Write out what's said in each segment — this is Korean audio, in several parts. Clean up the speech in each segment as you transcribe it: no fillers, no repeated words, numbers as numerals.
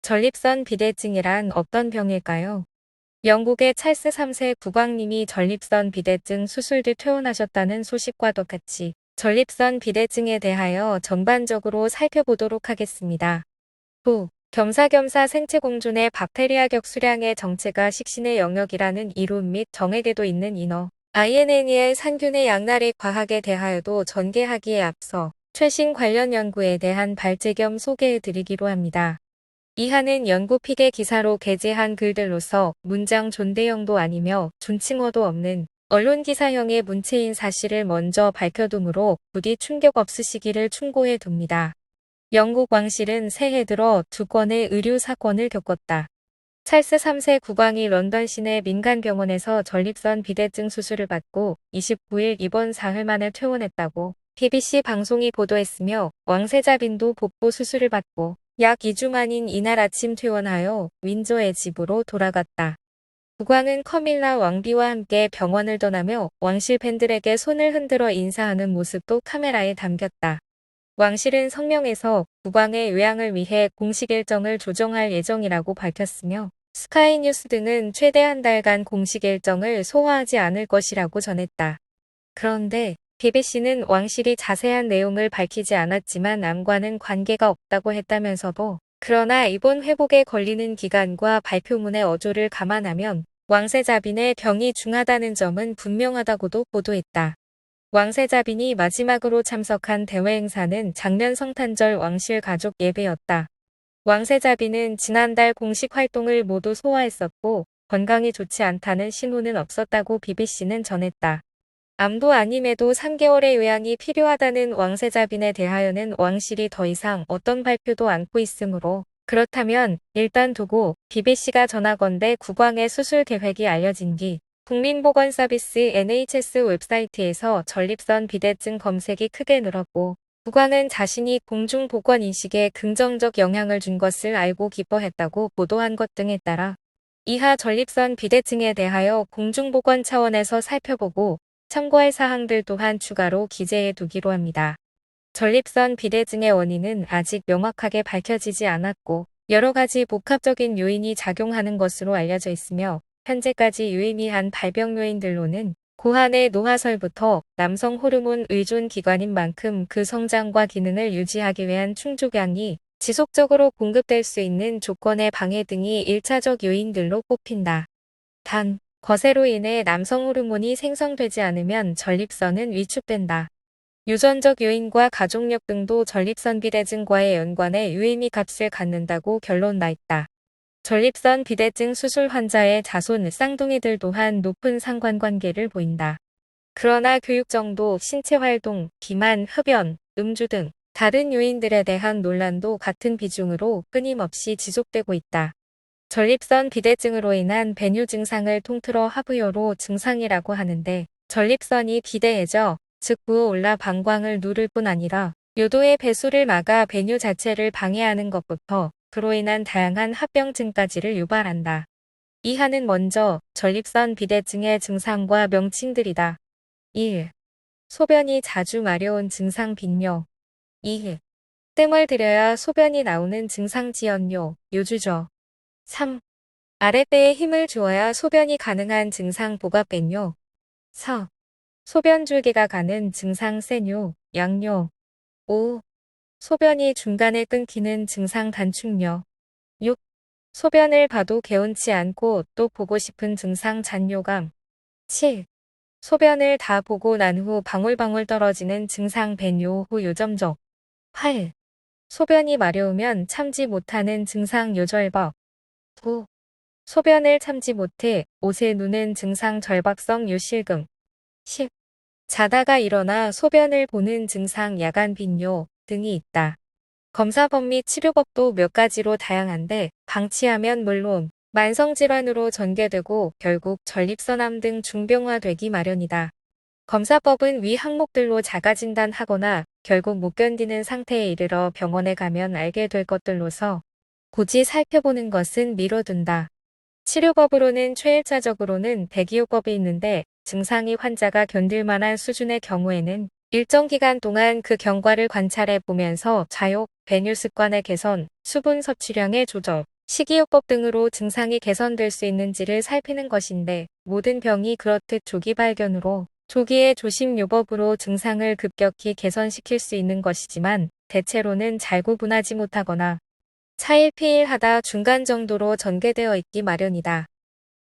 전립선 비대증이란 어떤 병일까요? 영국의 찰스 3세 국왕님이 전립선 비대증 수술 뒤 퇴원하셨다는 소식과 똑같이 전립선 비대증에 대하여 전반적으로 살펴보도록 하겠습니다. 후, 겸사겸사 생체 공존의 박테리아격 수량의 정체가 식신의 영역이라는 이론 및 정액에도 있는 인어 INNE의 산균의 양날의 과학에 대하여도 전개하기에 앞서 최신 관련 연구에 대한 발제 겸 소개해드리기로 합니다. 이하는 연구 피계 기사로 게재한 글들로서 문장 존대형도 아니며 존칭어도 없는 언론 기사형의 문체인 사실을 먼저 밝혀두므로 부디 충격 없으시기를 충고해 둡니다. 영국 왕실은 새해 들어 2건의 의료 사건을 겪었다. 찰스 3세 국왕이 런던 시내 민간병원에서 전립선 비대증 수술을 받고 29일 입원 사흘 만에 퇴원했다고 BBC 방송이 보도했으며 왕세자빈도 복부 수술을 받고 약 2주 만인 이날 아침 퇴원하여 윈저의 집으로 돌아갔다. 국왕은 커밀라 왕비와 함께 병원을 떠나며 왕실 팬들에게 손을 흔들어 인사하는 모습도 카메라에 담겼다. 왕실은 성명에서 국왕의 요양을 위해 공식 일정을 조정할 예정이라고 밝혔으며 스카이뉴스 등은 최대 한 달간 공식 일정을 소화하지 않을 것이라고 전했다. 그런데 BBC는 왕실이 자세한 내용을 밝히지 않았지만 암과는 관계가 없다고 했다면서도 그러나 입원 회복에 걸리는 기간과 발표문의 어조를 감안하면 왕세자빈의 병이 중하다는 점은 분명하다고도 보도했다. 왕세자빈이 마지막으로 참석한 대회 행사는 작년 성탄절 왕실 가족 예배였다. 왕세자빈은 지난달 공식 활동을 모두 소화했었고 건강이 좋지 않다는 신호는 없었다고 BBC는 전했다. 암도 아님에도 3개월의 요양이 필요하다는 왕세자빈에 대하여는 왕실이 더 이상 어떤 발표도 않고 있으므로 그렇다면 일단 두고 BBC가 전하건대 국왕의 수술 계획이 알려진 뒤 국민보건서비스 NHS 웹사이트에서 전립선 비대증 검색이 크게 늘었고 국왕은 자신이 공중보건인식에 긍정적 영향을 준 것을 알고 기뻐했다고 보도한 것 등에 따라 이하 전립선 비대증에 대하여 공중보건 차원에서 살펴보고 참고할 사항들 또한 추가로 기재해 두기로 합니다. 전립선 비대증의 원인은 아직 명확하게 밝혀지지 않았고 여러 가지 복합적인 요인이 작용하는 것으로 알려져 있으며 현재까지 유의미한 발병 요인들로는 고환의 노화설부터 남성 호르몬 의존 기관인 만큼 그 성장과 기능을 유지하기 위한 충족량이 지속적으로 공급될 수 있는 조건의 방해 등이 1차적 요인들로 꼽힌다. 단, 거세로 인해 남성 호르몬이 생성되지 않으면 전립선은 위축된다. 유전적 요인과 가족력 등도 전립선 비대증과의 연관에 유의미 값을 갖는다고 결론 나 있다. 전립선 비대증 수술 환자의 자손 쌍둥이들 또한 높은 상관관계를 보인다. 그러나 교육 정도, 신체 활동, 비만, 흡연, 음주 등 다른 요인들에 대한 논란도 같은 비중으로 끊임없이 지속되고 있다. 전립선 비대증으로 인한 배뇨 증상을 통틀어 하부요로 증상이라고 하는데 전립선이 비대해져 즉 부어올라 방광을 누를 뿐 아니라 요도의 배수를 막아 배뇨 자체를 방해하는 것부터 그로 인한 다양한 합병증까지를 유발한다. 이하는 먼저 전립선 비대증의 증상과 명칭들이다. 1. 소변이 자주 마려운 증상 빈뇨. 2. 뜸을 들여야 소변이 나오는 증상 지연뇨, 요주죠. 3. 아랫배에 힘을 주어야 소변이 가능한 증상 복압배뇨. 4. 소변 줄기가 가는 증상 세뇨, 양뇨. 5. 소변이 중간에 끊기는 증상 단축뇨. 6. 소변을 봐도 개운치 않고 또 보고 싶은 증상 잔뇨감. 7. 소변을 다 보고 난 후 방울방울 떨어지는 증상 배뇨 후 요점적. 8. 소변이 마려우면 참지 못하는 증상 요절박. 9. 소변을 참지 못해 옷에 누는 증상 절박성 요실금. 10. 자다가 일어나 소변을 보는 증상 야간 빈뇨 등이 있다. 검사법 및 치료법도 몇 가지로 다양한데 방치하면 물론 만성질환으로 전개되고 결국 전립선암 등 중병화되기 마련이다. 검사법은 위 항목들로 자가진단하거나 결국 못 견디는 상태에 이르러 병원에 가면 알게 될 것들로서 굳이 살펴보는 것은 미뤄둔다. 치료법으로는 최일차적으로는 대기요법이 있는데 증상이 환자가 견딜 만한 수준의 경우에는 일정 기간 동안 그 경과를 관찰해 보면서 자욕, 배뇨 습관의 개선, 수분 섭취량의 조절, 식이요법 등으로 증상이 개선될 수 있는지를 살피는 것인데 모든 병이 그렇듯 조기 발견으로 조기의 조심요법으로 증상을 급격히 개선시킬 수 있는 것이지만 대체로는 잘 구분하지 못하거나 차일피일하다 중간 정도로 전개되어 있기 마련이다.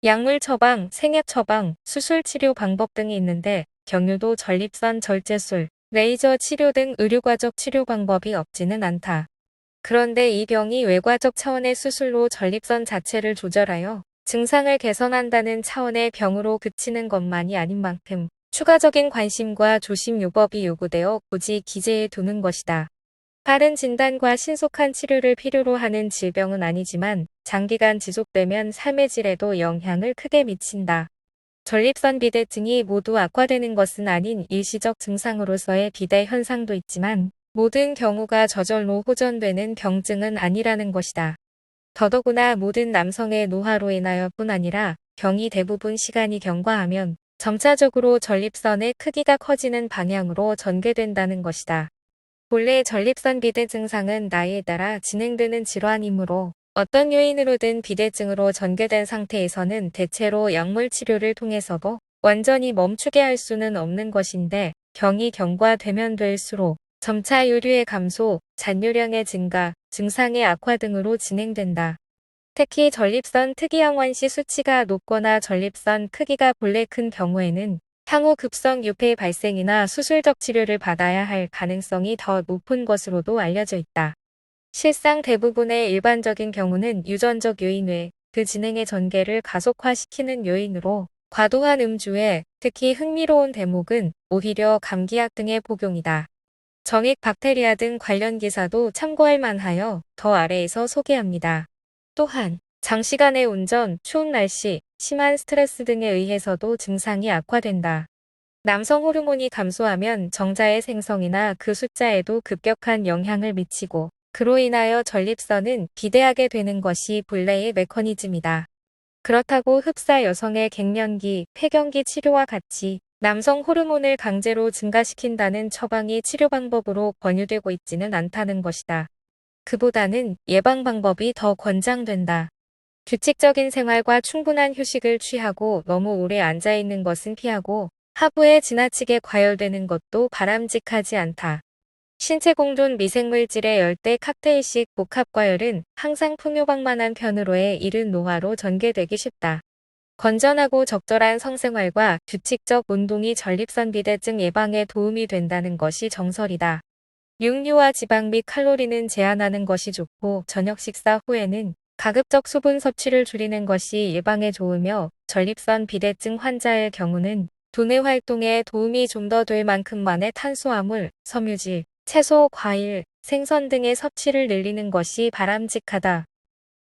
약물 처방, 생약 처방, 수술 치료 방법 등이 있는데 경유도 전립선 절제술, 레이저 치료 등 의료과적 치료 방법이 없지는 않다. 그런데 이 병이 외과적 차원의 수술로 전립선 자체를 조절하여 증상을 개선한다는 차원의 병으로 그치는 것만이 아닌 만큼 추가적인 관심과 조심 요법이 요구되어 굳이 기재해 두는 것이다. 빠른 진단과 신속한 치료를 필요로 하는 질병은 아니지만 장기간 지속되면 삶의 질에도 영향을 크게 미친다. 전립선 비대증이 모두 악화되는 것은 아닌 일시적 증상으로서의 비대 현상도 있지만 모든 경우가 저절로 호전되는 병증은 아니라는 것이다. 더더구나 모든 남성의 노화로 인하여뿐 아니라 병이 대부분 시간이 경과하면 점차적으로 전립선의 크기가 커지는 방향으로 전개된다는 것이다. 본래 전립선 비대 증상은 나이에 따라 진행되는 질환이므로 어떤 요인으로든 비대증으로 전개된 상태에서는 대체로 약물 치료를 통해서도 완전히 멈추게 할 수는 없는 것인데 병이 경과되면 될수록 점차 요류의 감소, 잔뇨량의 증가, 증상의 악화 등으로 진행된다. 특히 전립선 특이항원시 수치가 높거나 전립선 크기가 본래 큰 경우에는 향후 급성 유폐 발생이나 수술적 치료를 받아야 할 가능성이 더 높은 것으로도 알려져 있다. 실상 대부분의 일반적인 경우는 유전적 요인 외 그 진행의 전개를 가속화시키는 요인으로 과도한 음주 외 특히 흥미로운 대목은 오히려 감기약 등의 복용이다. 정액 박테리아 등 관련 기사도 참고할 만하여 더 아래에서 소개합니다. 또한 장시간의 운전, 추운 날씨, 심한 스트레스 등에 의해서도 증상이 악화된다. 남성 호르몬이 감소하면 정자의 생성이나 그 숫자에도 급격한 영향을 미치고 그로 인하여 전립선은 비대하게 되는 것이 본래의 메커니즘이다. 그렇다고 흡사 여성의 갱년기, 폐경기 치료와 같이 남성 호르몬을 강제로 증가시킨다는 처방이 치료 방법으로 권유되고 있지는 않다는 것이다. 그보다는 예방 방법이 더 권장된다. 규칙적인 생활과 충분한 휴식을 취하고 너무 오래 앉아있는 것은 피하고 하부에 지나치게 과열되는 것도 바람직하지 않다. 신체 공존 미생물질의 열대 칵테일식 복합 과열은 항상 풍요박만한 편으로의 이른 노화로 전개되기 쉽다. 건전하고 적절한 성생활과 규칙적 운동이 전립선 비대증 예방에 도움이 된다는 것이 정설이다. 육류와 지방 및 칼로리는 제한하는 것이 좋고 저녁 식사 후에는 가급적 수분 섭취를 줄이는 것이 예방에 좋으며 전립선 비대증 환자의 경우는 두뇌 활동에 도움이 좀 더 될 만큼만의 탄수화물, 섬유질, 채소, 과일, 생선 등의 섭취를 늘리는 것이 바람직하다.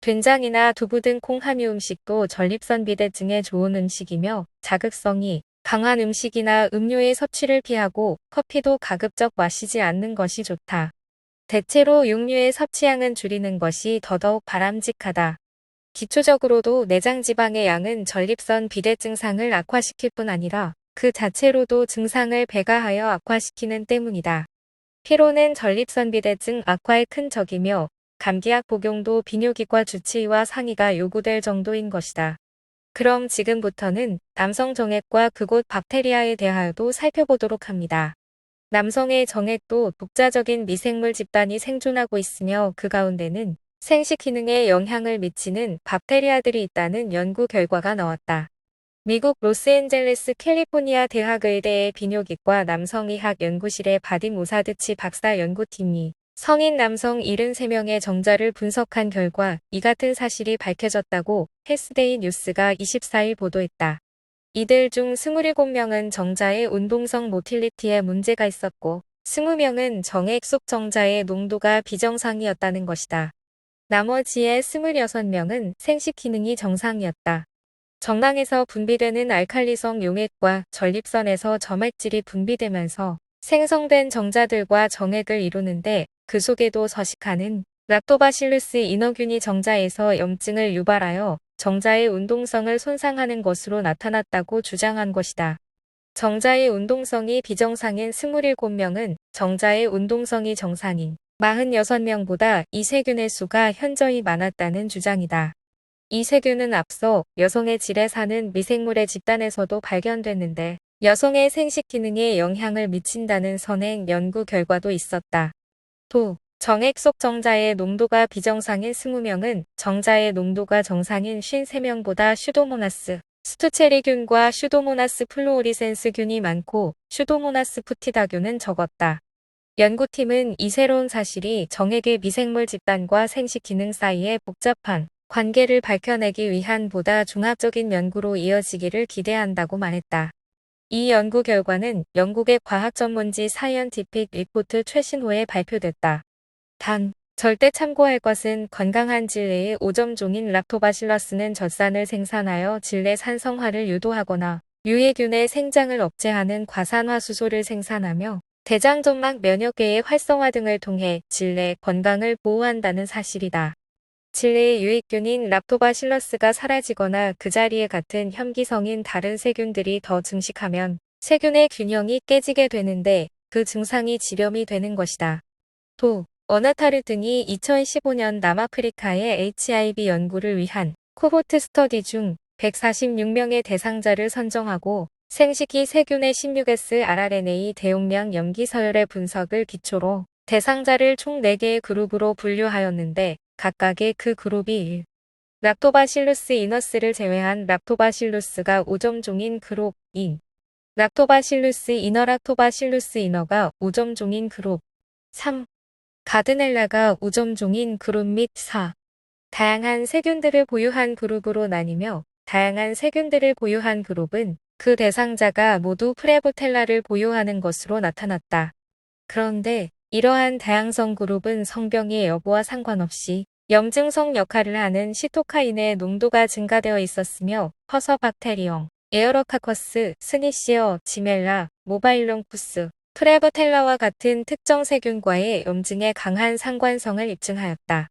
된장이나 두부 등 콩 함유 음식도 전립선 비대증에 좋은 음식이며 자극성이 강한 음식이나 음료의 섭취를 피하고 커피도 가급적 마시지 않는 것이 좋다. 대체로 육류의 섭취량은 줄이는 것이 더더욱 바람직하다. 기초적으로도 내장 지방의 양은 전립선 비대 증상을 악화시킬 뿐 아니라 그 자체로도 증상을 배가하여 악화시키는 때문이다. 피로는 전립선 비대증 악화의 큰 적이며 감기약 복용도 비뇨기과 주치의와 상의가 요구될 정도인 것이다. 그럼 지금부터는 남성 정액과 그곳 박테리아에 대하여도 살펴보도록 합니다. 남성의 정액도 독자적인 미생물 집단이 생존하고 있으며 그 가운데는 생식 기능에 영향을 미치는 박테리아들이 있다는 연구 결과가 나왔다. 미국 로스앤젤레스 캘리포니아 대학의대의 비뇨기과 남성의학 연구실의 바딘 오사드치 박사 연구팀이 성인 남성 73명의 정자를 분석한 결과 이 같은 사실이 밝혀졌다고 헬스데이 뉴스가 24일 보도했다. 이들 중 27명은 정자의 운동성 모틸리티에 문제가 있었고 20명은 정액 속 정자의 농도가 비정상이었다는 것이다. 나머지의 26명은 생식 기능이 정상이었다. 정낭에서 분비되는 알칼리성 용액과 전립선에서 점액질이 분비되면서 생성된 정자들과 정액을 이루는데 그 속에도 서식하는 락토바실루스 인어균이 정자에서 염증을 유발하여 정자의 운동성을 손상하는 것으로 나타났다고 주장한 것이다. 정자의 운동성이 비정상인 27명은 정자의 운동성이 정상인 46명보다 이 세균의 수가 현저히 많았다는 주장이다. 이 세균은 앞서 여성의 질에 사는 미생물의 집단에서도 발견됐는데 여성의 생식 기능에 영향을 미친다는 선행 연구 결과도 있었다. 또 정액 속 정자의 농도가 비정상인 20명은 정자의 농도가 정상인 53명보다 슈도모나스 스투체리균과 슈도모나스 플루오리센스균이 많고 슈도모나스 푸티다균은 적었다. 연구팀은 이 새로운 사실이 정액의 미생물 집단과 생식 기능 사이의 복잡한 관계를 밝혀내기 위한 보다 종합적인 연구로 이어지기를 기대한다고 말했다. 이 연구 결과는 영국의 과학 전문지 사이언티픽 리포트 최신호에 발표됐다. 단, 절대 참고할 것은 건강한 질내의 5점 종인 락토바실러스는 젖산을 생산하여 질내 산성화를 유도하거나 유해균의 생장을 억제하는 과산화수소를 생산하며 대장점막 면역계의 활성화 등을 통해 질내 건강을 보호한다는 사실이다. 질내의 유익균인 랍토바실러스가 사라지거나 그 자리에 같은 혐기성인 다른 세균들이 더 증식하면 세균의 균형이 깨지게 되는데 그 증상이 지렴이 되는 것이다. 또 어나타르 등이 2015년 남아프리카의 HIV 연구를 위한 코호트 스터디 중 146명의 대상자를 선정하고 생식기 세균의 16S rRNA 대용량 염기 서열의 분석을 기초로 대상자를 총 4개의 그룹으로 분류하였는데 각각의 그 그룹이 1. 락토바실루스 이너스를 제외한 락토바실루스가 5점 종인 그룹 2. 락토바실루스 이너 락토바실루스 이너가 5점 종인 그룹 3. 가드넬라가 5점 종인 그룹 및 4. 다양한 세균들을 보유한 그룹으로 나뉘며 다양한 세균들을 보유한 그룹은 그 대상자가 모두 프레보텔라를 보유하는 것으로 나타났다. 그런데 이러한 다양성 그룹은 성병의 여부와 상관없이 염증성 역할을 하는 시토카인의 농도가 증가되어 있었으며 허서박테리용, 에어로카커스, 스니시어, 지멜라, 모바일롱푸스, 프레보텔라와 같은 특정 세균과의 염증에 강한 상관성을 입증하였다.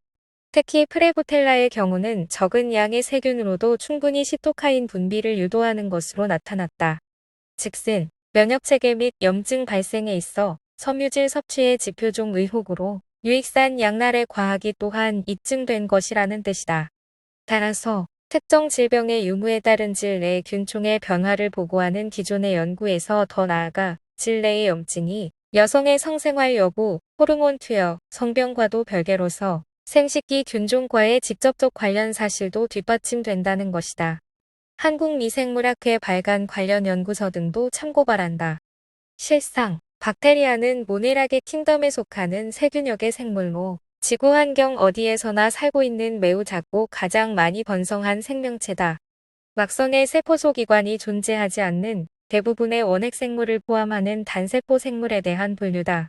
특히 프레보텔라의 경우는 적은 양의 세균으로도 충분히 시토카인 분비를 유도하는 것으로 나타났다. 즉슨 면역체계 및 염증 발생에 있어 섬유질 섭취의 지표종 의혹으로 유익산 양날의 과학이 또한 입증된 것이라는 뜻이다. 따라서 특정 질병의 유무에 따른 질 내 균총의 변화를 보고하는 기존의 연구에서 더 나아가 질 내의 염증이 여성의 성생활 여부, 호르몬 투여, 성병과도 별개로서 생식기 균종과의 직접적 관련 사실도 뒷받침된다는 것이다. 한국미생물학회 발간 관련 연구서 등도 참고 바란다. 실상, 박테리아는 모네락의 킹덤에 속하는 세균역의 생물로 지구 환경 어디에서나 살고 있는 매우 작고 가장 많이 번성한 생명체다. 막성의 세포소기관이 존재하지 않는 대부분의 원핵 생물을 포함하는 단세포 생물에 대한 분류다.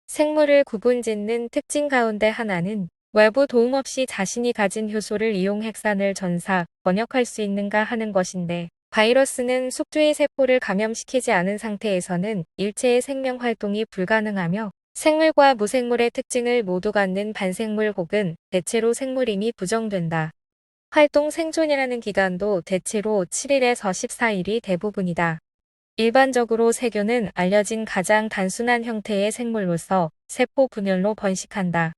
생물을 구분짓는 특징 가운데 하나는 외부 도움 없이 자신이 가진 효소를 이용 핵산을 전사, 번역할 수 있는가 하는 것인데 바이러스는 숙주의 세포를 감염시키지 않은 상태에서는 일체의 생명 활동이 불가능하며 생물과 무생물의 특징을 모두 갖는 반생물 혹은 대체로 생물임이 부정된다. 활동 생존이라는 기간도 대체로 7일에서 14일이 대부분이다. 일반적으로 세균은 알려진 가장 단순한 형태의 생물로서 세포 분열로 번식한다.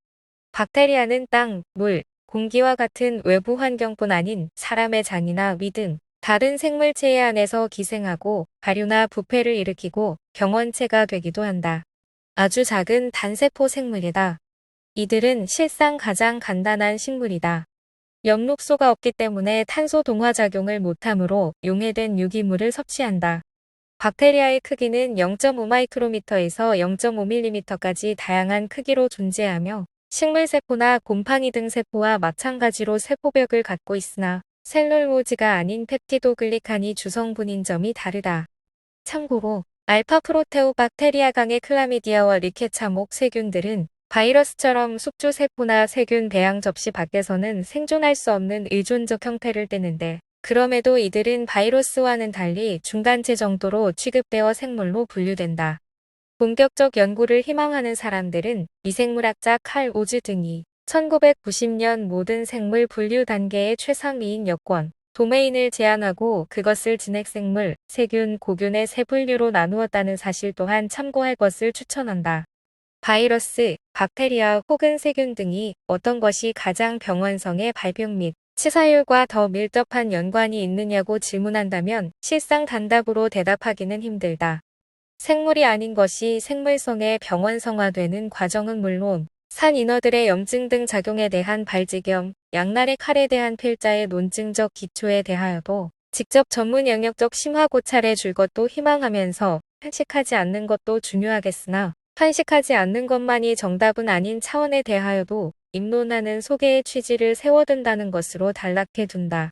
박테리아는 땅, 물, 공기와 같은 외부 환경뿐 아닌 사람의 장이나 위 등 다른 생물체의 안에서 기생하고 발효나 부패를 일으키고 병원체가 되기도 한다. 아주 작은 단세포 생물이다. 이들은 실상 가장 간단한 식물이다. 엽록소가 없기 때문에 탄소 동화작용을 못하므로 용해된 유기물을 섭취한다. 박테리아의 크기는 0.5마이크로미터에서 0.5mm까지 다양한 크기로 존재하며 식물세포나 곰팡이 등 세포와 마찬가지로 세포벽을 갖고 있으나 셀룰로즈가 아닌 펩티도글리칸이 주성분인 점이 다르다. 참고로 알파 프로테오박테리아강의 클라미디아와 리케차목 세균들은 바이러스처럼 숙주세포나 세균 배양 접시 밖에서는 생존할 수 없는 의존적 형태를 띠는데 그럼에도 이들은 바이러스와는 달리 중간체 정도로 취급되어 생물로 분류된다. 본격적 연구를 희망하는 사람들은 미생물학자 칼 오즈 등이 1990년 모든 생물 분류 단계의 최상위인 여권, 도메인을 제안하고 그것을 진핵생물, 세균, 고균의 세 분류로 나누었다는 사실 또한 참고할 것을 추천한다. 바이러스, 박테리아 혹은 세균 등이 어떤 것이 가장 병원성의 발병 및 치사율과 더 밀접한 연관이 있느냐고 질문한다면 실상 단답으로 대답하기는 힘들다. 생물이 아닌 것이 생물성의 병원성화되는 과정은 물론 산인어들의 염증 등 작용에 대한 발지겸, 양날의 칼에 대한 필자의 논증적 기초에 대하여도 직접 전문 영역적 심화 고찰해 줄 것도 희망하면서 편식하지 않는 것도 중요하겠으나 편식하지 않는 것만이 정답은 아닌 차원에 대하여도 입론하는 소개의 취지를 세워둔다는 것으로 단락해 둔다.